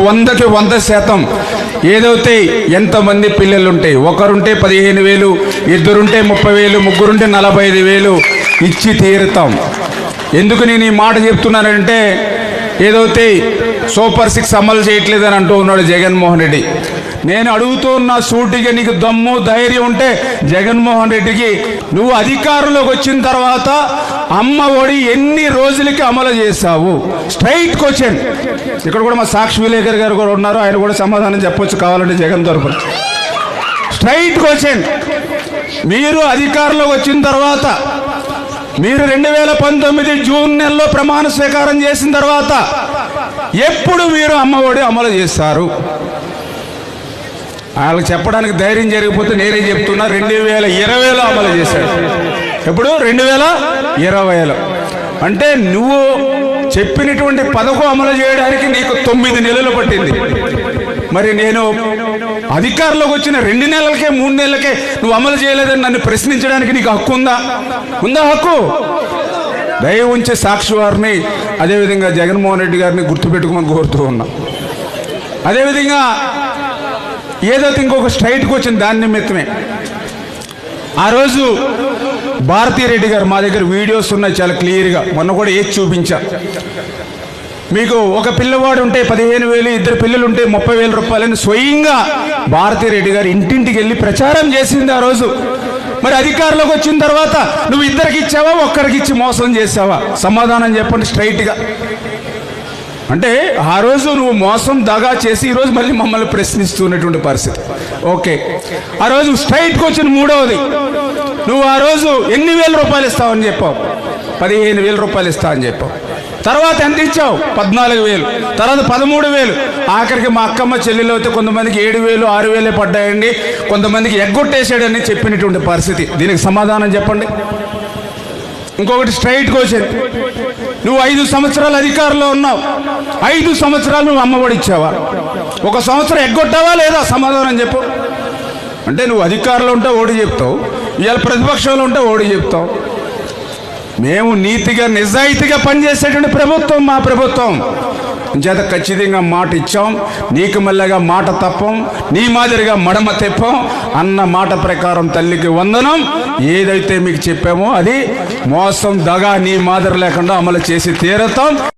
100కి 100% ఏదైతే ఎంతమంది పిల్లలుంటే ఒకరుంటే 15,000, ఇద్దరుంటే 30,000, ముగ్గురుంటే 45,000 ఇచ్చి తీరుతాం. ఎందుకు నేను ఈ మాట చెప్తున్నానంటే ఏదైతే సూపర్ 6 అమలు చేయట్లేదని అంటూ ఉన్నాడు జగన్మోహన్ రెడ్డి. నేను అడుగుతున్న సూటిగా నీకు దమ్ము ధైర్యం ఉంటే జగన్మోహన్ రెడ్డికి నువ్వు అధికారంలోకి వచ్చిన తర్వాత అమ్మ ఒడి ఎన్ని రోజులకి అమలు చేశావు? Straight question. ఇక్కడ కూడా మా సాక్షి విలేకర్ గారు కూడా ఉన్నారు, ఆయన కూడా సమాధానం చెప్పొచ్చు కావాలంటే జగన్ తరపున. Straight question. మీరు అధికారంలోకి వచ్చిన తర్వాత మీరు 2019 జూన్ నెలలో ప్రమాణ స్వీకారం చేసిన తర్వాత ఎప్పుడు మీరు అమ్మ ఒడి అమలు చేస్తారు? వాళ్ళకి చెప్పడానికి ధైర్యం జరిగిపోతే నేనే చెప్తున్నా, 2020లో అమలు చేశాడు. ఎప్పుడు? 2020లో. అంటే నువ్వు చెప్పినటువంటి పథకం అమలు చేయడానికి నీకు 9 నెలలు పట్టింది. మరి నేను అధికారంలోకి వచ్చిన 2 నెలలకే 3 నెలలకే నువ్వు అమలు చేయలేదని నన్ను ప్రశ్నించడానికి నీకు హక్కు ఉందా? ఉందా హక్కు? దయ ఉంచే సాక్షి వారిని అదేవిధంగా జగన్మోహన్ రెడ్డి గారిని గుర్తుపెట్టుకోమని కోరుతూ ఉన్నా. అదేవిధంగా ఏదైతే ఇంకొక స్ట్రైట్కి వచ్చింది దాని నిమిత్తమే ఆ రోజు భారతీ రెడ్డి గారు మా దగ్గర వీడియోస్ ఉన్నాయి చాలా క్లియర్గా, మొన్న కూడా ఏది చూపించా మీకు. ఒక పిల్లవాడు ఉంటే 15,000, ఇద్దరు పిల్లలు ఉంటే 30,000 రూపాయలని స్వయంగా భారతీ రెడ్డి గారు ఇంటింటికి వెళ్ళి ప్రచారం చేసింది ఆ రోజు. మరి అధికారంలోకి వచ్చిన తర్వాత నువ్వు ఇద్దరికి ఇచ్చావా, ఒక్కరికి ఇచ్చి మోసం చేసావా? సమాధానం చెప్పండి స్ట్రైట్గా. అంటే ఆ రోజు నువ్వు మోసం దగా చేసి ఈరోజు మళ్ళీ మమ్మల్ని ప్రశ్నిస్తున్నటువంటి పరిస్థితి. ఓకే, ఆ రోజు స్ట్రైట్కి వచ్చిన మూడవది, నువ్వు ఆ రోజు ఎన్ని వేల రూపాయలు ఇస్తావని చెప్పావు? 15,000 రూపాయలు ఇస్తా అని చెప్పావు. తర్వాత ఎంత ఇచ్చావు? 14,000. తర్వాత 13,000. ఆఖరికి మా అక్కమ్మ చెల్లెలు అయితే కొంతమందికి 7,000, 6,000 పడ్డాయండి, కొంతమందికి ఎగ్గొట్టేసాడని చెప్పినటువంటి పరిస్థితి. దీనికి సమాధానం చెప్పండి. ఇంకొకటి స్ట్రైట్ క్వశ్చన్. నువ్వు 5 సంవత్సరాలు అధికారంలో ఉన్నావు, 5 సంవత్సరాలు నువ్వు అమ్మఒడి ఇచ్చావా? 1 సంవత్సరం ఎగ్గొట్టావా లేదా? సమాధానం చెప్పు. అంటే నువ్వు అధికారంలో ఉంటే ఓడి చెప్తావు, ఇవాళ ప్రతిపక్షంలో ఉంటే ఓడి చెప్తావు. మేము నీతిగా నిజాయితీగా పనిచేసేటువంటి ప్రభుత్వం మా ప్రభుత్వం. చేత ఖచ్చితంగా మాట ఇచ్చాం, నీకు మళ్ళగా మాట తప్పం, నీ మాదిరిగా మడమ తెప్పం అన్న మాట ప్రకారం తల్లికి వందనం. ఏదైతే మీకు చెప్పామో అది మోసం దగా నీ మాదిరి లేకుండా అమలు చేసి తీరతాం.